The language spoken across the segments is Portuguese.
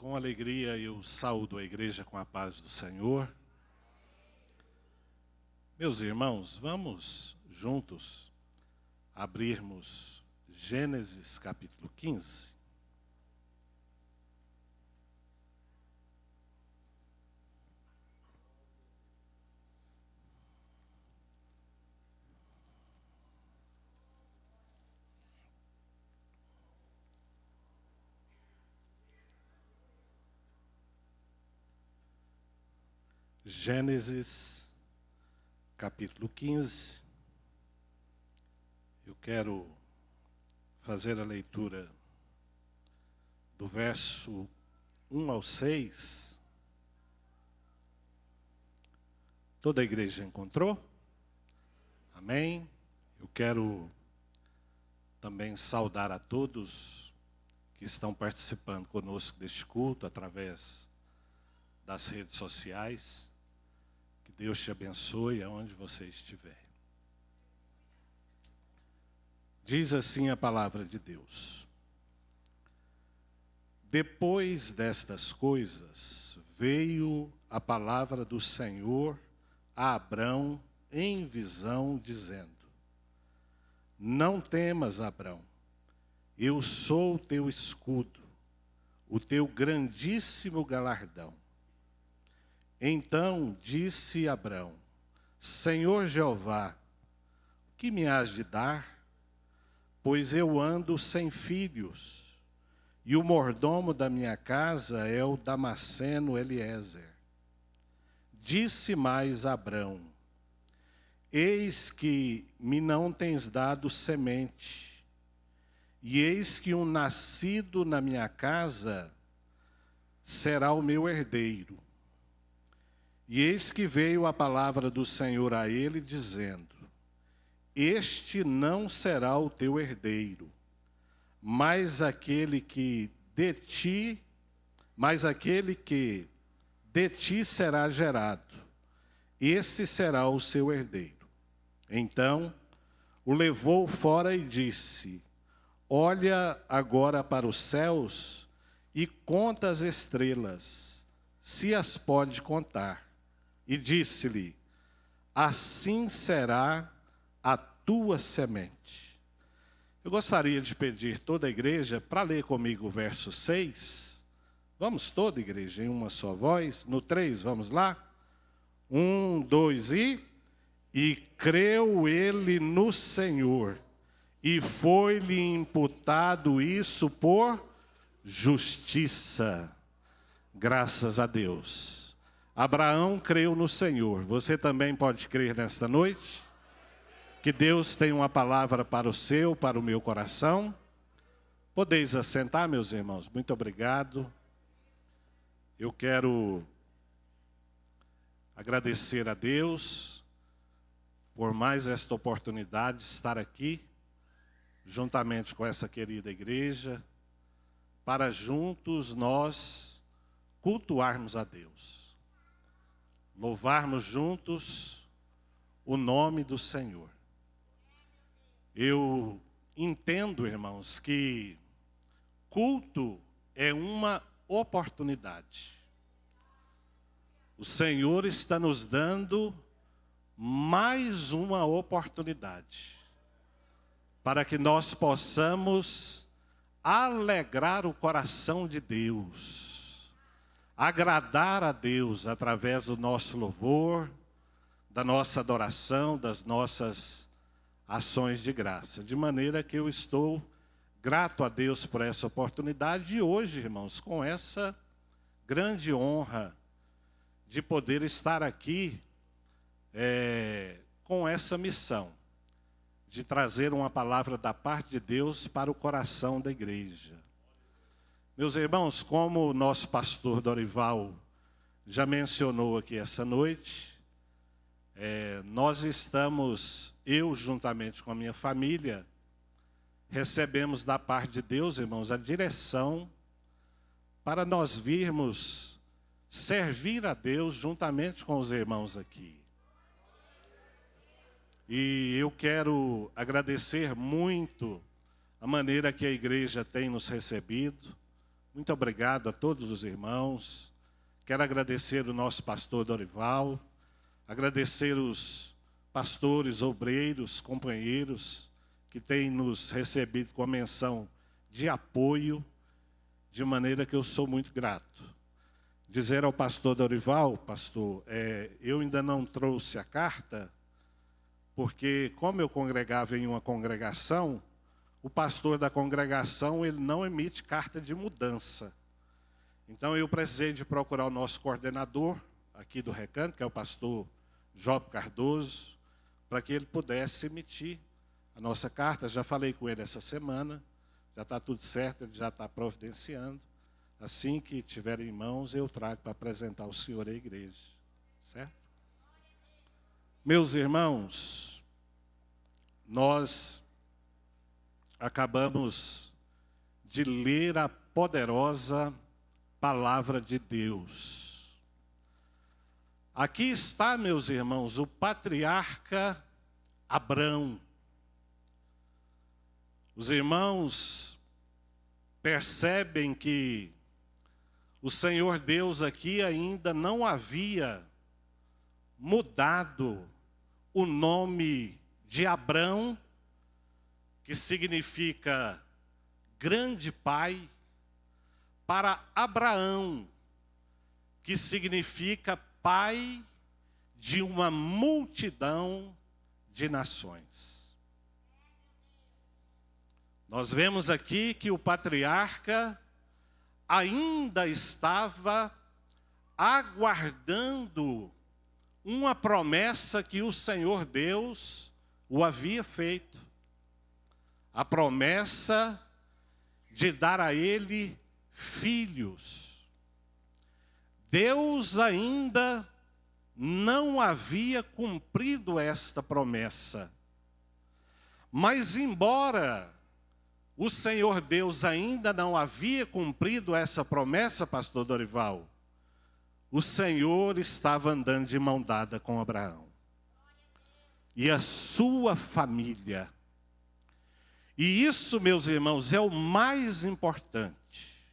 Com alegria eu saúdo a igreja com a paz do Senhor. Meus irmãos, vamos juntos abrirmos Gênesis capítulo 15. Gênesis capítulo 15. Eu quero fazer a leitura do verso 1 ao 6. Toda a igreja encontrou? Amém? Eu quero também saudar a todos que estão participando conosco deste culto através das redes sociais. Que Deus te abençoe aonde você estiver. Diz assim a palavra de Deus: depois destas coisas, veio a palavra do Senhor a Abrão em visão, dizendo: não temas, Abrão, eu sou o teu escudo, o teu grandíssimo galardão. Então disse Abrão: Senhor Jeová, o que me hás de dar? Pois eu ando sem filhos, e o mordomo da minha casa é o Damasceno Eliezer. Disse mais Abrão: eis que me não tens dado semente, e eis que um nascido na minha casa será o meu herdeiro. E eis que veio a palavra do Senhor a ele, dizendo: este não será o teu herdeiro, mas aquele que de ti será gerado, esse será o seu herdeiro. Então o levou fora e disse: olha agora para os céus e conta as estrelas, se as pode contar. E disse-lhe: assim será a tua semente. Eu gostaria de pedir toda a igreja para ler comigo o verso 6. Vamos toda a igreja em uma só voz. No 3, vamos lá? 1, 2 e creu ele no Senhor, e foi-lhe imputado isso por justiça. Graças a Deus. Abraão creu no Senhor. Você também pode crer nesta noite? Que Deus tem uma palavra para o seu, para o meu coração. Podeis assentar, meus irmãos. Muito obrigado. Eu quero agradecer a Deus por mais esta oportunidade de estar aqui, juntamente com essa querida igreja, para juntos nós cultuarmos a Deus. Louvarmos juntos o nome do Senhor. Eu entendo, irmãos, que culto é uma oportunidade. O Senhor está nos dando mais uma oportunidade para que nós possamos alegrar o coração de Deus, agradar a Deus através do nosso louvor, da nossa adoração, das nossas ações de graça. De maneira que eu estou grato a Deus por essa oportunidade. E hoje, irmãos, com essa grande honra de poder estar aqui com essa missão, de trazer uma palavra da parte de Deus para o coração da igreja. Meus irmãos, como o nosso pastor Dorival já mencionou aqui essa noite, nós estamos, eu juntamente com a minha família, recebemos da parte de Deus, irmãos, a direção para nós virmos servir a Deus juntamente com os irmãos aqui. E eu quero agradecer muito a maneira que a igreja tem nos recebido, Muito obrigado a todos os irmãos. Quero agradecer o nosso pastor Dorival, agradecer os pastores, obreiros, companheiros que têm nos recebido com a menção de apoio, de maneira que eu sou muito grato. Dizer ao pastor Dorival, pastor, eu ainda não trouxe a carta, porque como eu congregava em uma congregação, o pastor da congregação ele não emite carta de mudança. Então eu precisei de procurar o nosso coordenador aqui do Recanto, que é o pastor Job Cardoso, para que ele pudesse emitir a nossa carta. Já falei com ele essa semana, já está tudo certo, ele já está providenciando. Assim que tiver em mãos, eu trago para apresentar ao senhor e à igreja. Certo? Meus irmãos, nós acabamos de ler a poderosa palavra de Deus. Aqui está, meus irmãos, o patriarca Abrão. Os irmãos percebem que o Senhor Deus aqui ainda não havia mudado o nome de Abrão, que significa grande pai, para Abraão, que significa pai de uma multidão de nações. Nós vemos aqui que o patriarca ainda estava aguardando uma promessa que o Senhor Deus o havia feito. A promessa de dar a ele filhos. Deus ainda não havia cumprido esta promessa. Mas embora o Senhor Deus ainda não havia cumprido essa promessa, pastor Dorival, o Senhor estava andando de mão dada com Abraão e a sua família. E isso, meus irmãos, é o mais importante.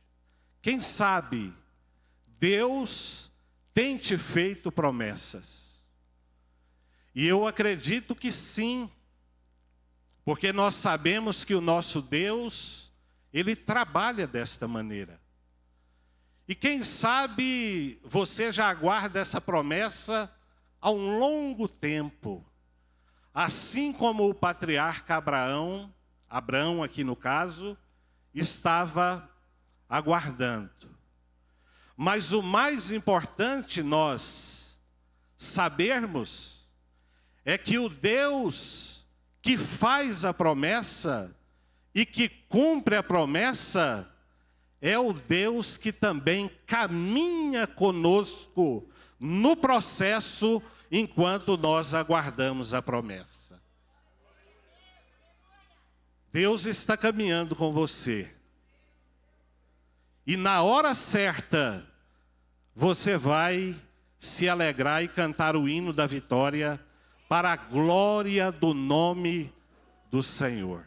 Quem sabe Deus tem te feito promessas. E eu acredito que sim. Porque nós sabemos que o nosso Deus, Ele trabalha desta maneira. E quem sabe você já aguarda essa promessa há um longo tempo. Assim como o patriarca Abraão aqui no caso, estava aguardando. Mas o mais importante nós sabermos é que o Deus que faz a promessa e que cumpre a promessa é o Deus que também caminha conosco no processo enquanto nós aguardamos a promessa. Deus está caminhando com você. E na hora certa, você vai se alegrar e cantar o hino da vitória para a glória do nome do Senhor.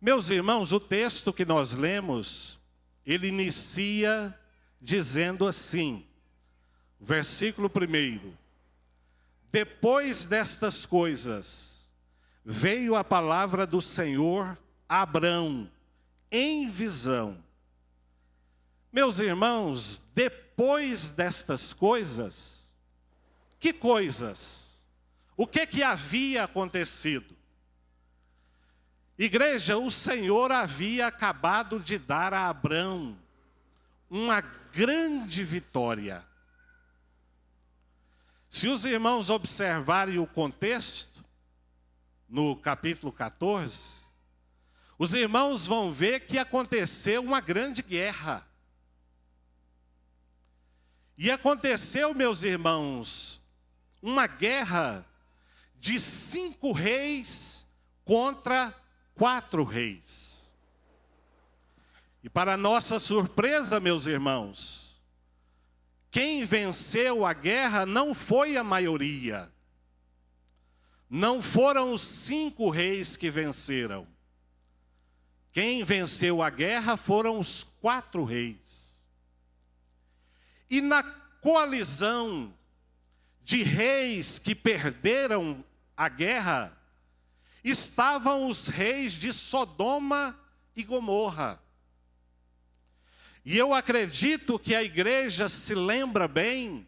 Meus irmãos, o texto que nós lemos, ele inicia dizendo assim, versículo 1. Depois destas coisas, veio a palavra do Senhor a Abrão, em visão. Meus irmãos, depois destas coisas, que coisas? O que havia acontecido? Igreja, o Senhor havia acabado de dar a Abrão uma grande vitória. Se os irmãos observarem o contexto, no capítulo 14, os irmãos vão ver que aconteceu uma grande guerra. E aconteceu, meus irmãos, uma guerra de 5 reis contra 4 reis. E para nossa surpresa, meus irmãos, quem venceu a guerra não foi a maioria. Não foram os 5 reis que venceram. Quem venceu a guerra foram os 4 reis. E na coalizão de reis que perderam a guerra, estavam os reis de Sodoma e Gomorra. E eu acredito que a igreja se lembra bem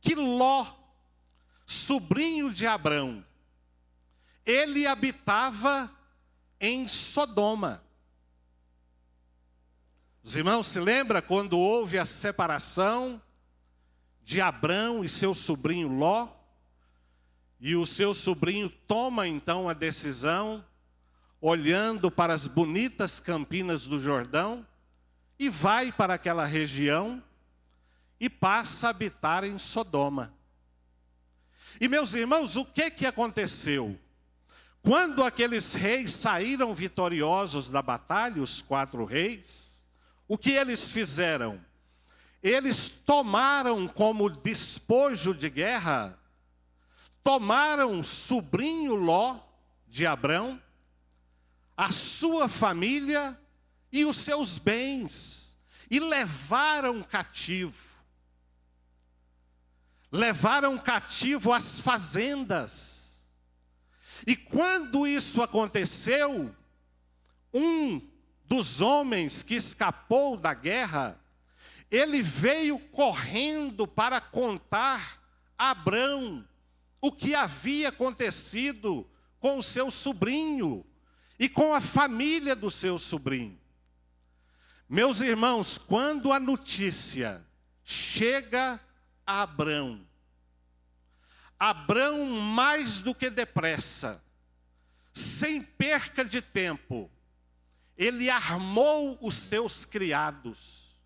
que Ló, sobrinho de Abrão, ele habitava em Sodoma. Os irmãos se lembram quando houve a separação de Abrão e seu sobrinho Ló? E o seu sobrinho toma então a decisão, olhando para as bonitas campinas do Jordão, e vai para aquela região e passa a habitar em Sodoma. E meus irmãos, o que aconteceu? Quando aqueles reis saíram vitoriosos da batalha, os 4 reis, o que eles fizeram? Eles tomaram como despojo de guerra, tomaram o sobrinho Ló de Abrão, a sua família e os seus bens, e levaram cativo. Levaram cativo as fazendas. E quando isso aconteceu, um dos homens que escapou da guerra, ele veio correndo para contar a Abrão o que havia acontecido com o seu sobrinho e com a família do seu sobrinho. Meus irmãos, quando a notícia chega a Abrão, Abrão mais do que depressa, sem perca de tempo, ele armou os seus criados,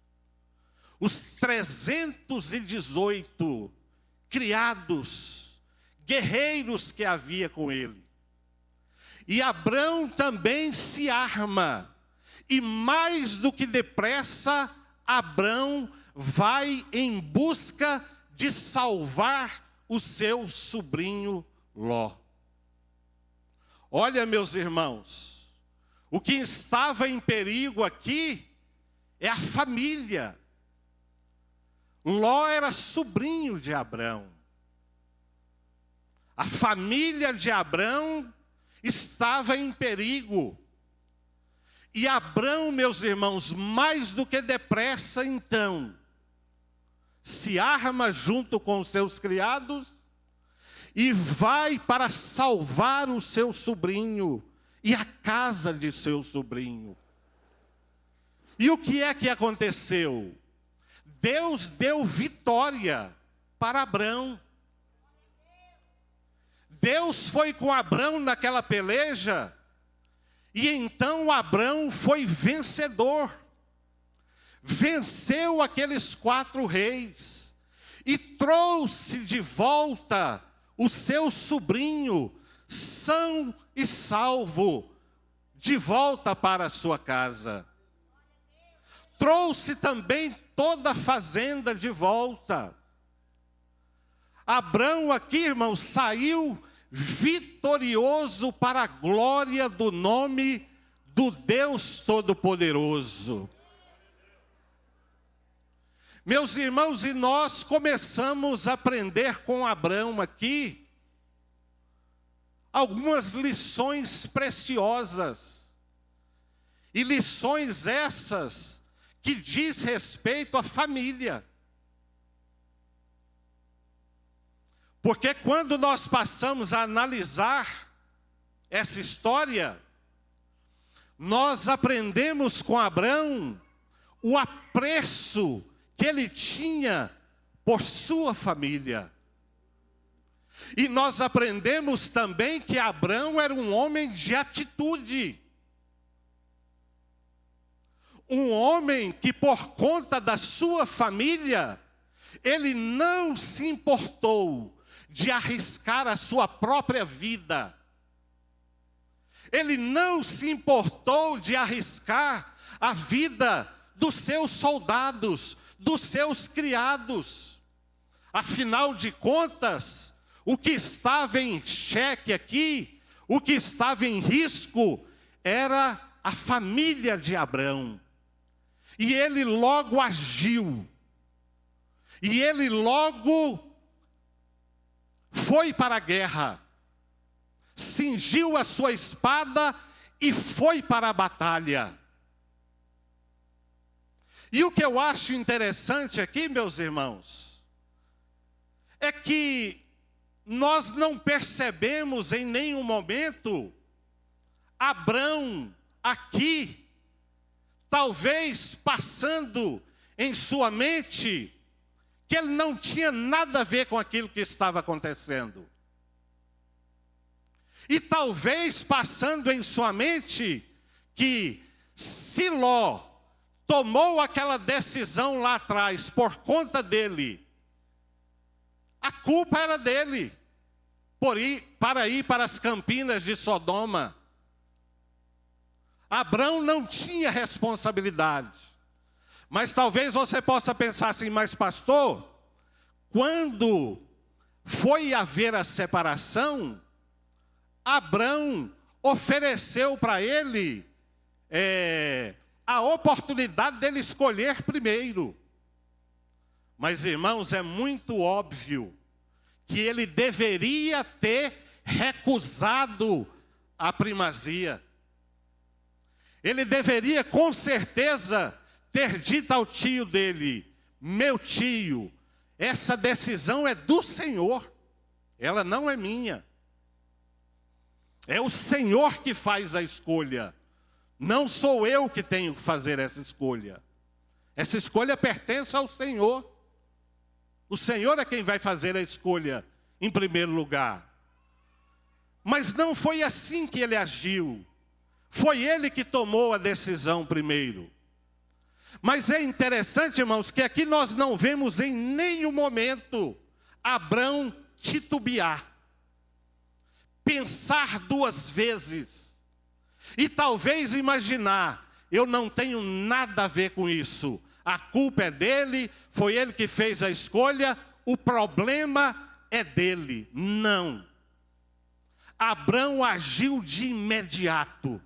os 318 criados, guerreiros que havia com ele. E Abrão também se arma, e mais do que depressa, Abrão vai em busca de salvar o seu sobrinho Ló. Olha, meus irmãos, o que estava em perigo aqui é a família. Ló era sobrinho de Abrão. A família de Abrão estava em perigo. E Abrão, meus irmãos, mais do que depressa, então, se arma junto com os seus criados e vai para salvar o seu sobrinho e a casa de seu sobrinho. E o que é que aconteceu? Deus deu vitória para Abrão. Deus foi com Abrão naquela peleja, e então Abrão foi vencedor. Venceu aqueles 4 reis e trouxe de volta o seu sobrinho, são e salvo, de volta para a sua casa. Trouxe também toda a fazenda de volta. Abrão aqui, irmãos, saiu vitorioso para a glória do nome do Deus Todo-Poderoso. Meus irmãos, e nós começamos a aprender com Abrão aqui algumas lições preciosas. E lições essas que diz respeito à família. Porque quando nós passamos a analisar essa história, nós aprendemos com Abrão o apreço que ele tinha por sua família. E nós aprendemos também que Abrão era um homem de atitude. Um homem que, por conta da sua família, ele não se importou de arriscar a sua própria vida. Ele não se importou de arriscar a vida dos seus soldados, dos seus criados. Afinal de contas, o que estava em xeque aqui, o que estava em risco, era a família de Abrão. E ele logo agiu. E ele logo foi para a guerra. Cingiu a sua espada e foi para a batalha. E o que eu acho interessante aqui, meus irmãos, é que nós não percebemos em nenhum momento Abrão aqui, talvez passando em sua mente, que ele não tinha nada a ver com aquilo que estava acontecendo. E talvez passando em sua mente que se Ló tomou aquela decisão lá atrás por conta dele, a culpa era dele, para ir para as campinas de Sodoma. Abrão não tinha responsabilidade. Mas talvez você possa pensar assim, mas pastor, quando foi haver a separação, Abrão ofereceu para ele a oportunidade dele escolher primeiro. Mas, irmãos, é muito óbvio que ele deveria ter recusado a primazia. Ele deveria, com certeza, ter dito ao tio dele: meu tio, essa decisão é do Senhor, ela não é minha. É o Senhor que faz a escolha. Não sou eu que tenho que fazer essa escolha. Essa escolha pertence ao Senhor. O Senhor é quem vai fazer a escolha em primeiro lugar. Mas não foi assim que ele agiu. Foi ele que tomou a decisão primeiro. Mas é interessante, irmãos, que aqui nós não vemos em nenhum momento Abrão titubear, pensar duas vezes e talvez imaginar: eu não tenho nada a ver com isso, a culpa é dele, foi ele que fez a escolha, o problema é dele. Não. Abrão agiu de imediato,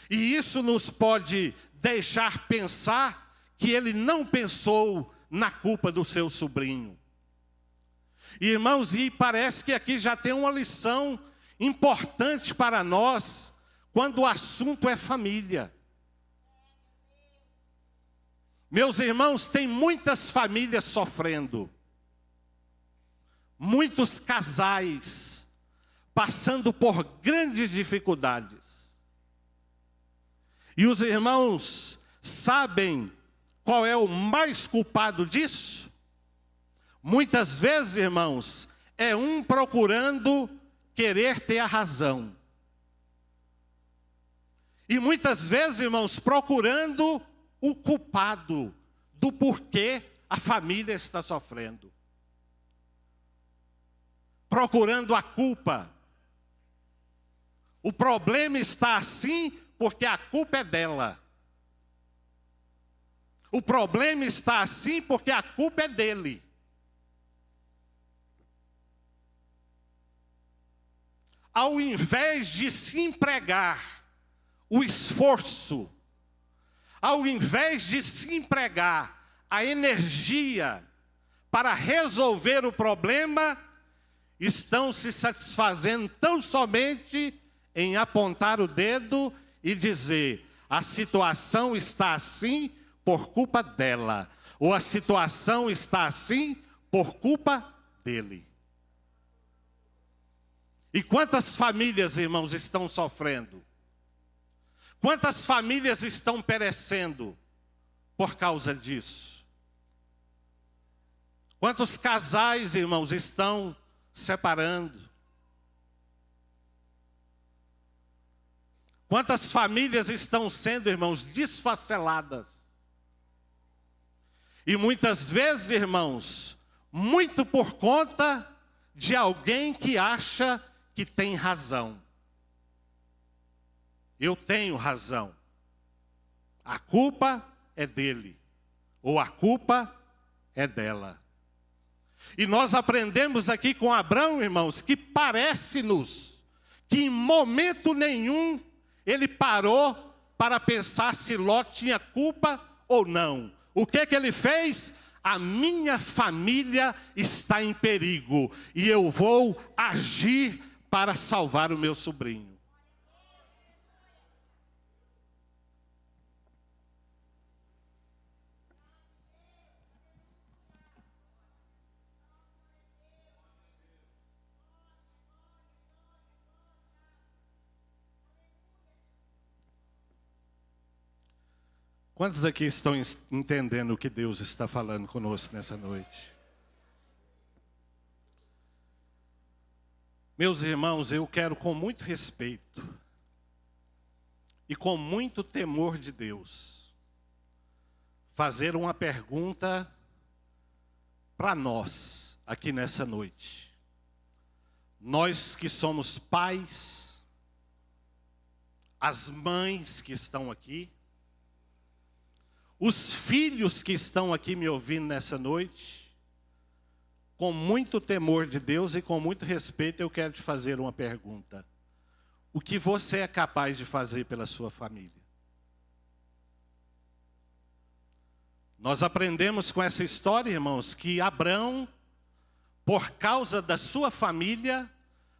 e isso nos pode deixar pensar que ele não pensou na culpa do seu sobrinho. Irmãos, e parece que aqui já tem uma lição importante para nós, quando o assunto é família. Meus irmãos, tem muitas famílias sofrendo, muitos casais passando por grandes dificuldades. E os irmãos sabem qual é o mais culpado disso? Muitas vezes, irmãos, é um procurando querer ter a razão. E muitas vezes, irmãos, procurando o culpado do porquê a família está sofrendo. Procurando a culpa. O problema está assim porque a culpa é dela. O problema está assim porque a culpa é dele. Ao invés de se empregar o esforço, ao invés de se empregar a energia para resolver o problema, estão se satisfazendo tão somente em apontar o dedo e dizer: a situação está assim por culpa dela, ou a situação está assim por culpa dele. E quantas famílias, irmãos, estão sofrendo? Quantas famílias estão perecendo por causa disso? Quantos casais, irmãos, estão separando? Quantas famílias estão sendo, irmãos, desfaceladas? E muitas vezes, irmãos, muito por conta de alguém que acha que tem razão. Eu tenho razão. A culpa é dele, ou a culpa é dela. E nós aprendemos aqui com Abrão, irmãos, que parece-nos que em momento nenhum ele parou para pensar se Ló tinha culpa ou não. O que ele fez? A minha família está em perigo e eu vou agir para salvar o meu sobrinho. Quantos aqui estão entendendo o que Deus está falando conosco nessa noite? Meus irmãos, eu quero com muito respeito e com muito temor de Deus fazer uma pergunta para nós aqui nessa noite. Nós que somos pais, as mães que estão aqui, os filhos que estão aqui me ouvindo nessa noite, com muito temor de Deus e com muito respeito, eu quero te fazer uma pergunta. O que você é capaz de fazer pela sua família? Nós aprendemos com essa história, irmãos, que Abrão, por causa da sua família,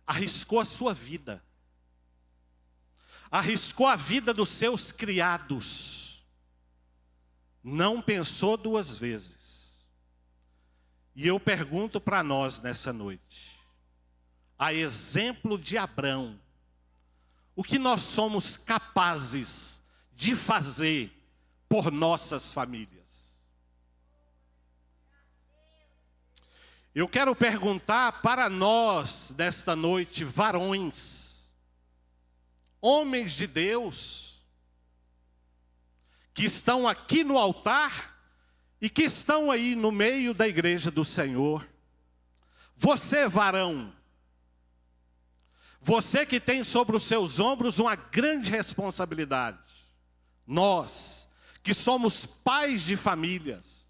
arriscou a sua vida. Arriscou a vida dos seus criados. Não pensou duas vezes. E eu pergunto para nós nessa noite, a exemplo de Abrão, o que nós somos capazes de fazer por nossas famílias? Eu quero perguntar para nós nesta noite, varões, homens de Deus, que estão aqui no altar e que estão aí no meio da igreja do Senhor. Você, varão, você que tem sobre os seus ombros uma grande responsabilidade. Nós, que somos pais de famílias,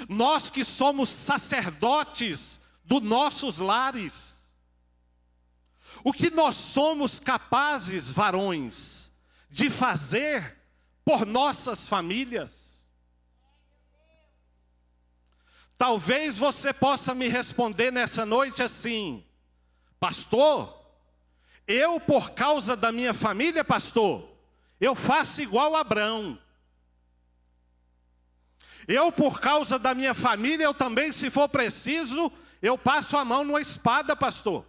nós que somos sacerdotes dos nossos lares, o que nós somos capazes, varões, de fazer por nossas famílias? Talvez você possa me responder nessa noite assim: pastor, eu por causa da minha família, pastor, eu faço igual Abrão. Eu por causa da minha família, eu também, se for preciso, eu passo a mão numa espada, pastor.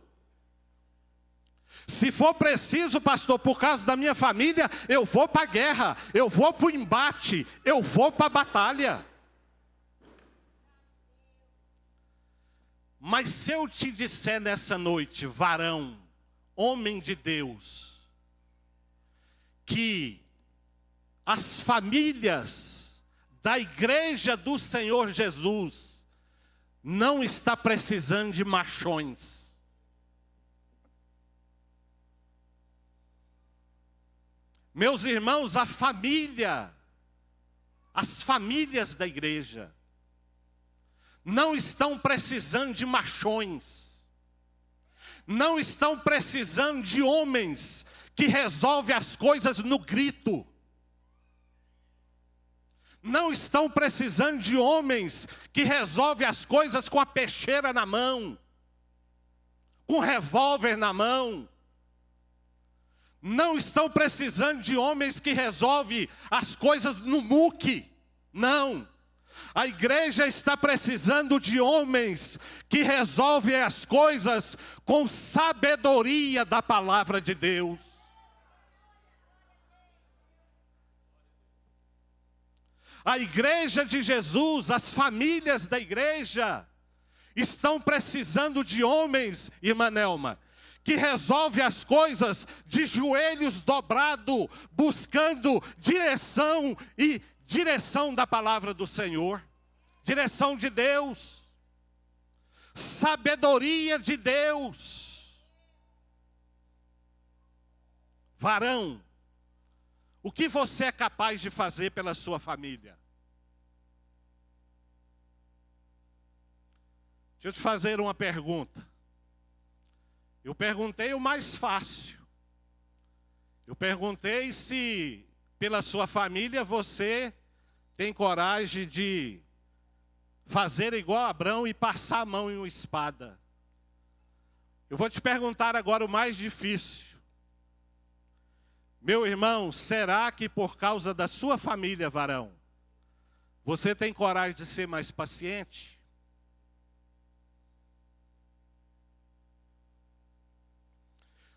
Se for preciso, pastor, por causa da minha família, eu vou para a guerra, eu vou para o embate, eu vou para a batalha. Mas se eu te disser nessa noite, varão, homem de Deus, que as famílias da igreja do Senhor Jesus não está precisando de machões. Meus irmãos, a família, as famílias da igreja, não estão precisando de machões, não estão precisando de homens que resolvem as coisas no grito, não estão precisando de homens que resolvem as coisas com a peixeira na mão, com o revólver na mão. Não estão precisando de homens que resolvem as coisas no muque. Não. A igreja está precisando de homens que resolvem as coisas com sabedoria da palavra de Deus. A igreja de Jesus, as famílias da igreja, estão precisando de homens, irmã Nelma, que resolve as coisas de joelhos dobrados, buscando direção e direção da palavra do Senhor, direção de Deus, sabedoria de Deus. Varão, o que você é capaz de fazer pela sua família? Deixa eu te fazer uma pergunta. Eu perguntei o mais fácil. Eu perguntei se pela sua família, você tem coragem de fazer igual Abrão e passar a mão em uma espada. Eu vou te perguntar agora o mais difícil. Meu irmão, será que por causa da sua família, varão, você tem coragem de ser mais paciente?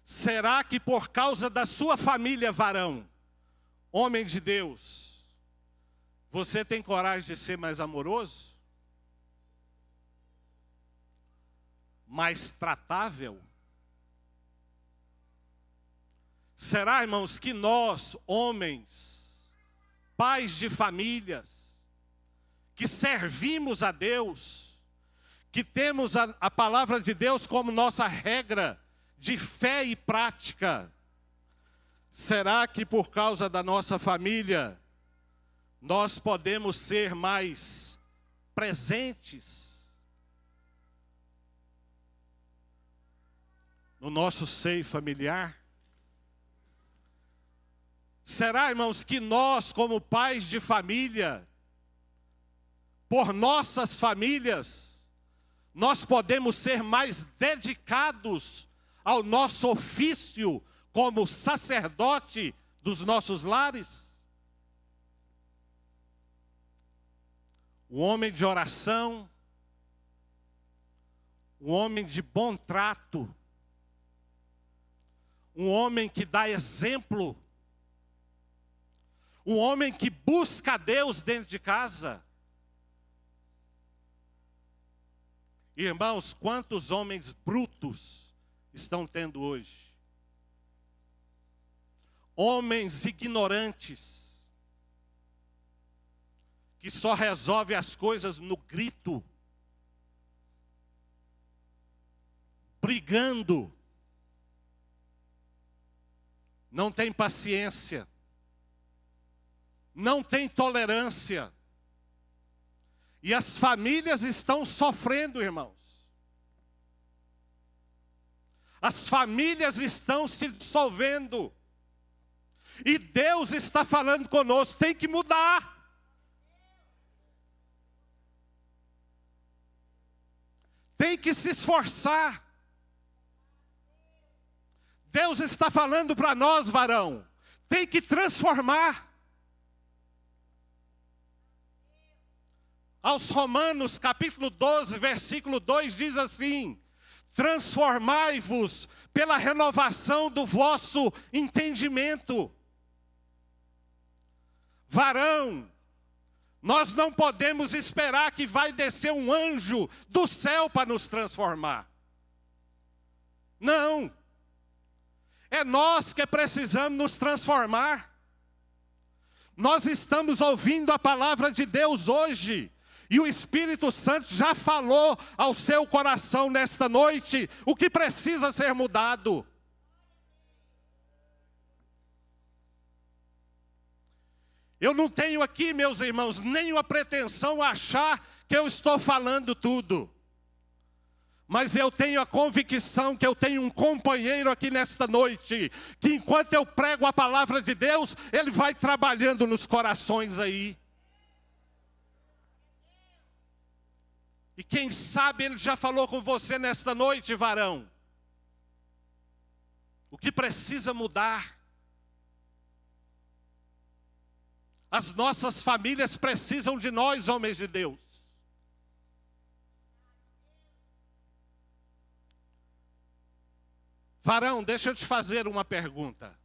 Será que por causa da sua família, varão, homem de Deus, você tem coragem de ser mais amoroso? Mais tratável? Será, irmãos, que nós, homens, pais de famílias, que servimos a Deus, que temos a palavra de Deus como nossa regra de fé e prática, será que por causa da nossa família, nós podemos ser mais presentes no nosso seio familiar? Será, irmãos, que nós, como pais de família, por nossas famílias, nós podemos ser mais dedicados ao nosso ofício como sacerdote dos nossos lares? O homem de oração, o homem de bom trato, um homem que dá exemplo, um homem que busca a Deus dentro de casa. Irmãos, quantos homens brutos estão tendo hoje? Homens ignorantes, que só resolvem as coisas no grito, brigando, não tem paciência, não tem tolerância. E as famílias estão sofrendo, irmãos. As famílias estão se dissolvendo. E Deus está falando conosco, tem que mudar. Tem que se esforçar. Deus está falando para nós, varão, tem que transformar. Aos Romanos, capítulo 12, versículo 2, diz assim: transformai-vos pela renovação do vosso entendimento. Varão, nós não podemos esperar que vai descer um anjo do céu para nos transformar. Não. É nós que precisamos nos transformar. Nós estamos ouvindo a palavra de Deus hoje. E o Espírito Santo já falou ao seu coração nesta noite o que precisa ser mudado. Eu não tenho aqui, meus irmãos, nenhuma pretensão a achar que eu estou falando tudo. Mas eu tenho a convicção que eu tenho um companheiro aqui nesta noite, que enquanto eu prego a palavra de Deus, ele vai trabalhando nos corações aí. E quem sabe ele já falou com você nesta noite, varão. O que precisa mudar? As nossas famílias precisam de nós, homens de Deus. Varão, deixa eu te fazer uma pergunta.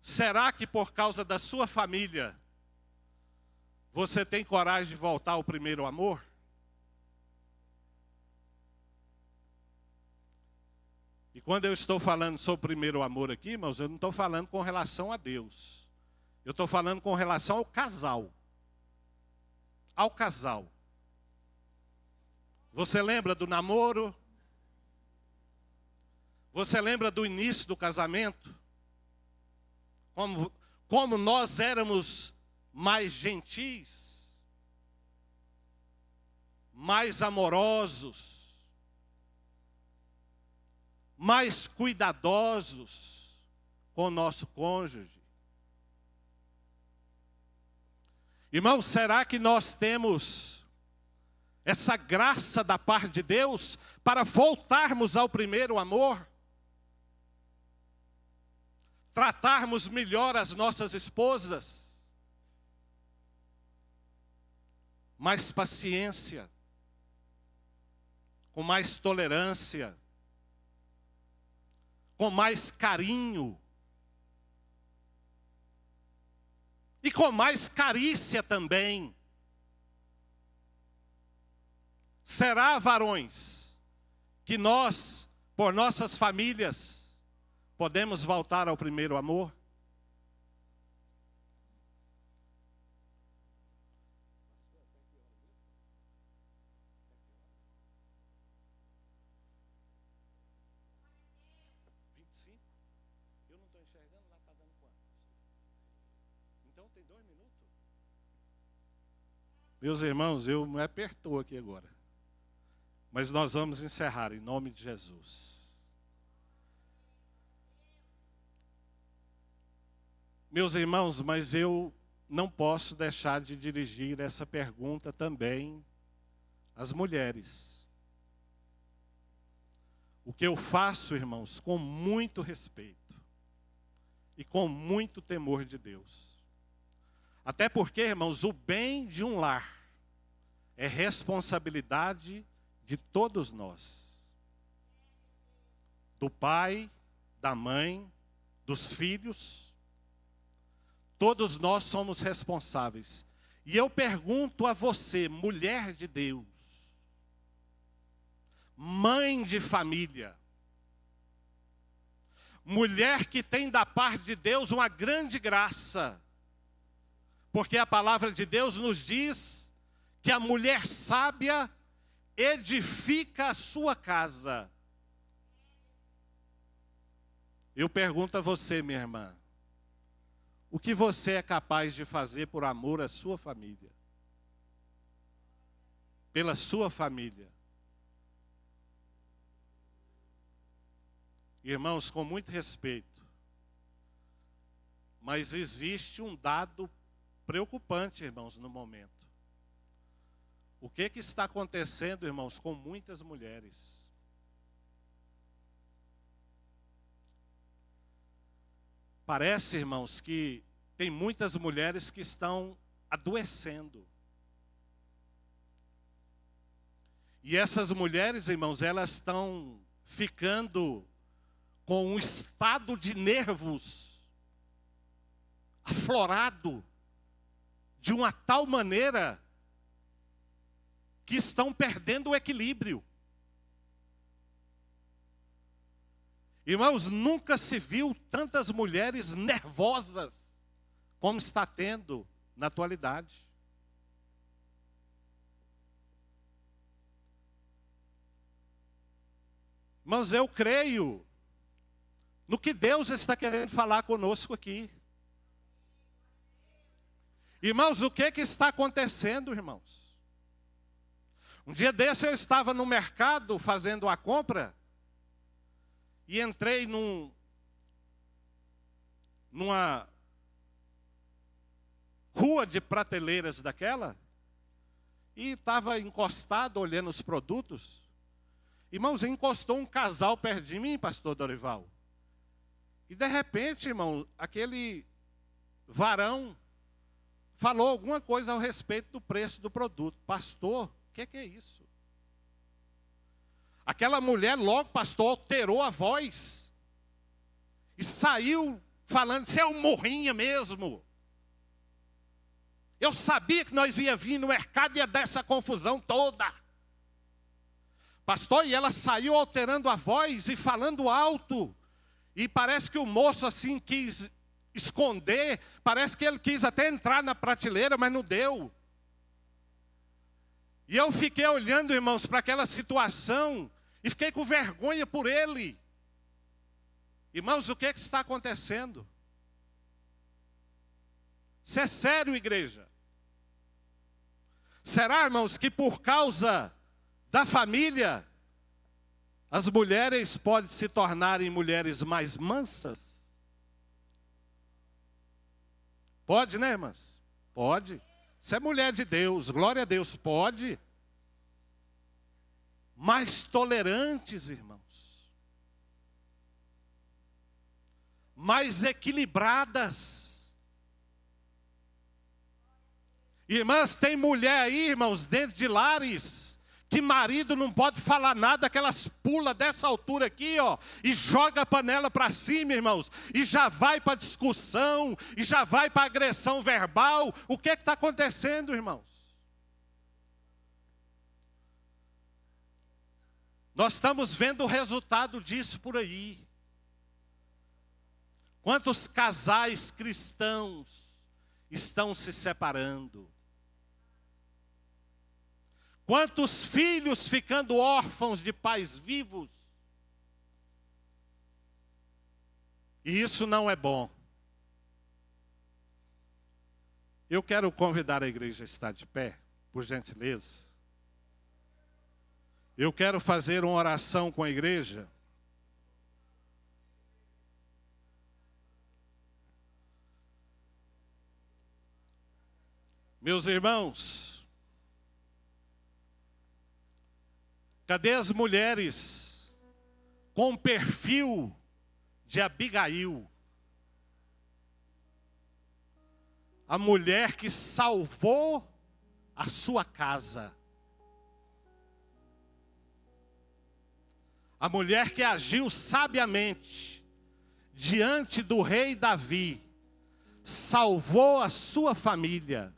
Será que por causa da sua família, você tem coragem de voltar ao primeiro amor? E quando eu estou falando sobre o primeiro amor aqui, irmãos, eu não estou falando com relação a Deus. Eu estou falando com relação ao casal. Ao casal. Você lembra do namoro? Você lembra do início do casamento? Como nós éramos mais gentis, mais amorosos, mais cuidadosos com o nosso cônjuge. Irmãos, será que nós temos essa graça da parte de Deus para voltarmos ao primeiro amor? Tratarmos melhor as nossas esposas, mais paciência, com mais tolerância, com mais carinho e com mais carícia também. Será, varões, que nós, por nossas famílias, podemos voltar ao primeiro amor? Eu não estou enxergando, lá está dando quanto? Então tem 2 minutos? Meus irmãos, eu me apertou aqui agora. Mas nós vamos encerrar em nome de Jesus. Meus irmãos, mas eu não posso deixar de dirigir essa pergunta também às mulheres. O que eu faço, irmãos, com muito respeito e com muito temor de Deus. Até porque, irmãos, o bem de um lar é responsabilidade de todos nós. Do pai, da mãe, dos filhos. Todos nós somos responsáveis. E eu pergunto a você, mulher de Deus, mãe de família, mulher que tem da parte de Deus uma grande graça, porque a palavra de Deus nos diz que a mulher sábia edifica a sua casa. Eu pergunto a você, minha irmã, o que você é capaz de fazer por amor à sua família? Pela sua família? Irmãos, com muito respeito, mas existe um dado preocupante, irmãos, no momento. O que está acontecendo, irmãos, com muitas mulheres? Parece, irmãos, que tem muitas mulheres que estão adoecendo. E essas mulheres, irmãos, elas estão ficando com um estado de nervos aflorado de uma tal maneira que estão perdendo o equilíbrio. Irmãos, nunca se viu tantas mulheres nervosas como está tendo na atualidade. Mas eu creio no que Deus está querendo falar conosco aqui. Irmãos, o que está acontecendo, irmãos? Um dia desse eu estava no mercado fazendo a compra e entrei numa rua de prateleiras daquela e estava encostado olhando os produtos. Irmãos, encostou um casal perto de mim, pastor Dorival. E de repente, irmão, aquele varão falou alguma coisa ao respeito do preço do produto. Pastor, o que é isso? Aquela mulher logo, pastor, alterou a voz e saiu falando, você é um morrinha mesmo. Eu sabia que nós ia vir no mercado e ia dar essa confusão toda. Pastor, e ela saiu alterando a voz e falando alto. E parece que o moço assim quis esconder, parece que ele quis até entrar na prateleira, mas não deu. E eu fiquei olhando, irmãos, para aquela situação e fiquei com vergonha por ele. Irmãos, o que está acontecendo? Isso é sério, igreja. Será, irmãos, que por causa da família, as mulheres podem se tornarem mulheres mais mansas? Pode, né, irmãs? Pode. Você é mulher de Deus, glória a Deus, pode. Mais tolerantes, irmãos. Mais equilibradas. Irmãs, tem mulher aí, irmãos, dentro de lares, que marido não pode falar nada, que elas pulam dessa altura aqui, ó, e joga a panela para cima, irmãos, e já vai para discussão, e já vai para agressão verbal. O que é que está acontecendo, irmãos? Nós estamos vendo o resultado disso por aí. Quantos casais cristãos estão se separando? Quantos filhos ficando órfãos de pais vivos? E isso não é bom. Eu quero convidar a igreja a estar de pé, por gentileza. Eu quero fazer uma oração com a igreja. Meus irmãos, cadê as mulheres com perfil de Abigail? A mulher que salvou a sua casa. A mulher que agiu sabiamente diante do rei Davi, salvou a sua família.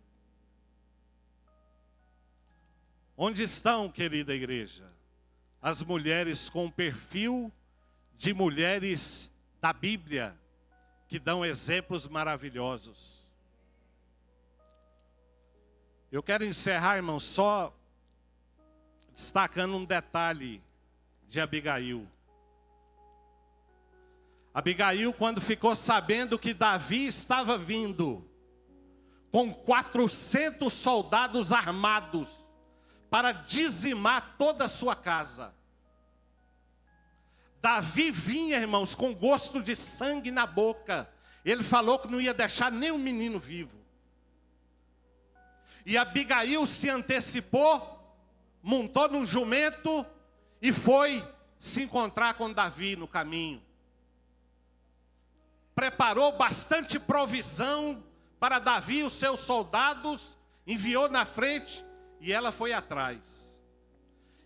Onde estão, querida igreja, as mulheres com perfil de mulheres da Bíblia, que dão exemplos maravilhosos? Eu quero encerrar, irmãos, só destacando um detalhe de Abigail. Abigail, quando ficou sabendo que Davi estava vindo com 400 soldados armados para dizimar toda a sua casa. Davi vinha, irmãos, com gosto de sangue na boca. Ele falou que não ia deixar nenhum menino vivo. E Abigail se antecipou, montou no jumento e foi se encontrar com Davi no caminho. Preparou bastante provisão para Davi e os seus soldados, enviou na frente e ela foi atrás.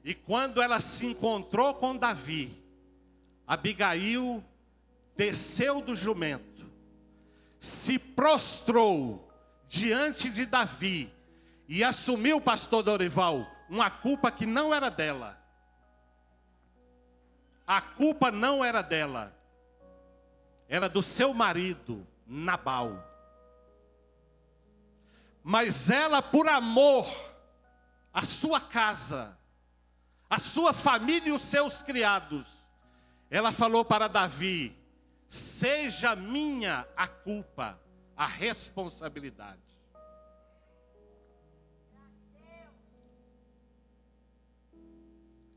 E quando ela se encontrou com Davi, Abigail desceu do jumento, se prostrou diante de Davi e assumiu, pastor Dorival, uma culpa que não era dela. A culpa não era dela, era do seu marido, Nabal. Mas ela, por amor à sua casa, à sua família e os seus criados, ela falou para Davi: seja minha a culpa, a responsabilidade.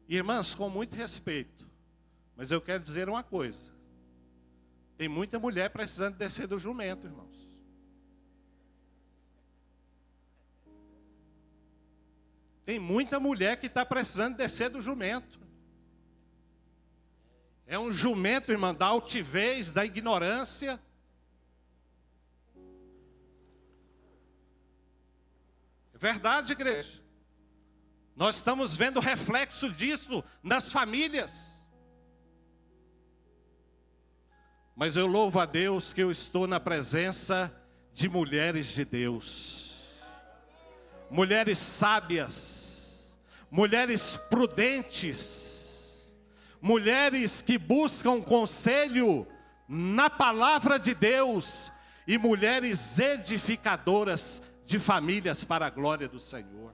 Irmãs, com muito respeito, mas eu quero dizer uma coisa. Tem muita mulher precisando descer do jumento, irmãos. Tem muita mulher que está precisando descer do jumento. É um jumento, irmã, da altivez, da ignorância. É verdade, igreja. Nós estamos vendo o reflexo disso nas famílias. Mas eu louvo a Deus que eu estou na presença de mulheres de Deus. Mulheres sábias, mulheres prudentes, mulheres que buscam conselho na palavra de Deus e mulheres edificadoras de famílias para a glória do Senhor.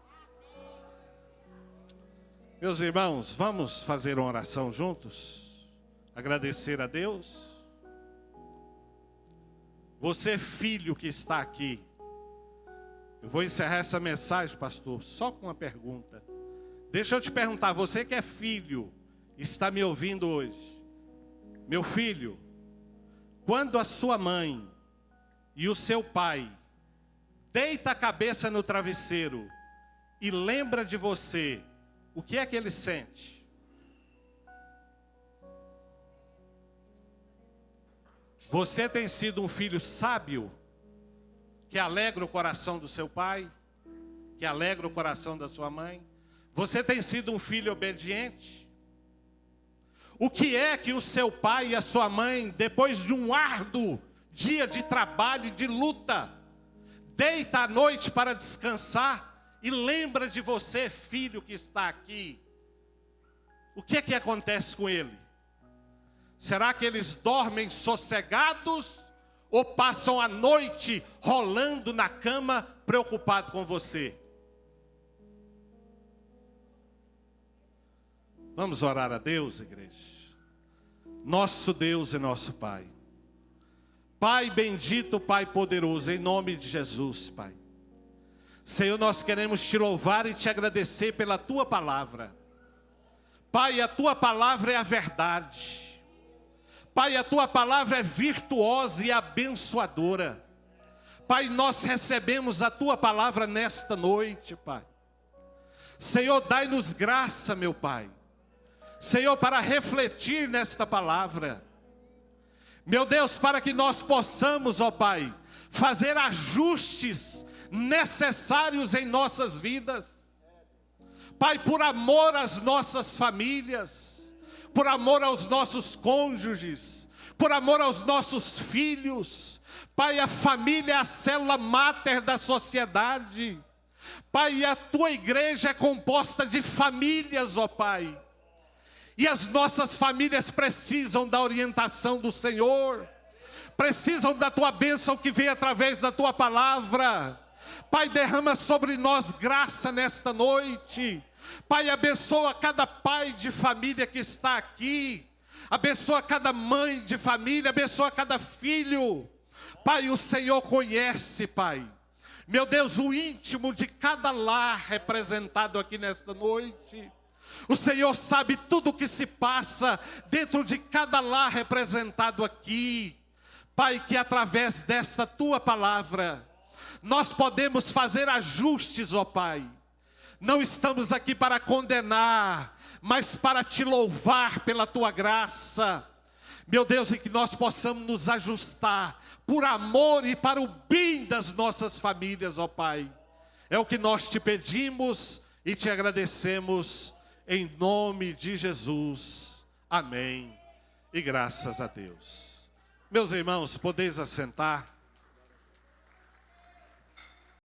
Meus irmãos, vamos fazer uma oração juntos? Agradecer a Deus. Você, filho que está aqui, eu vou encerrar essa mensagem, pastor, só com uma pergunta. Deixa eu te perguntar, você que é filho, está me ouvindo hoje. Meu filho, quando a sua mãe e o seu pai deita a cabeça no travesseiro e lembra de você, o que é que ele sente? Você tem sido um filho sábio, que alegra o coração do seu pai, que alegra o coração da sua mãe? Você tem sido um filho obediente? O que é que o seu pai e a sua mãe, depois de um árduo dia de trabalho e de luta, deita à noite para descansar e lembra de você, filho que está aqui? O que é que acontece com ele? Será que eles dormem sossegados ou passam a noite rolando na cama, preocupado com você? Vamos orar a Deus, igreja. Nosso Deus e nosso Pai. Pai bendito, Pai poderoso, em nome de Jesus, Pai. Senhor, nós queremos te louvar e te agradecer pela tua palavra. Pai, a tua palavra é a verdade. Pai, a tua palavra é virtuosa e abençoadora. Pai, nós recebemos a tua palavra nesta noite, Pai. Senhor, dai-nos graça, meu Pai. Senhor, para refletir nesta palavra. Meu Deus, para que nós possamos, ó Pai, fazer ajustes necessários em nossas vidas. Pai, por amor às nossas famílias, por amor aos nossos cônjuges, por amor aos nossos filhos. Pai, a família é a célula máter da sociedade. Pai, a tua igreja é composta de famílias, ó Pai. E as nossas famílias precisam da orientação do Senhor, precisam da tua bênção que vem através da tua palavra. Pai, derrama sobre nós graça nesta noite. Pai, abençoa cada pai de família que está aqui. Abençoa cada mãe de família, abençoa cada filho. Pai, o Senhor conhece, Pai. Meu Deus, o íntimo de cada lar representado aqui nesta noite. O Senhor sabe tudo o que se passa dentro de cada lar representado aqui. Pai, que através desta tua palavra, nós podemos fazer ajustes, ó Pai. Não estamos aqui para condenar, mas para te louvar pela tua graça. Meu Deus, e que nós possamos nos ajustar por amor e para o bem das nossas famílias, ó Pai. É o que nós te pedimos e te agradecemos em nome de Jesus. Amém. E graças a Deus. Meus irmãos, podeis assentar.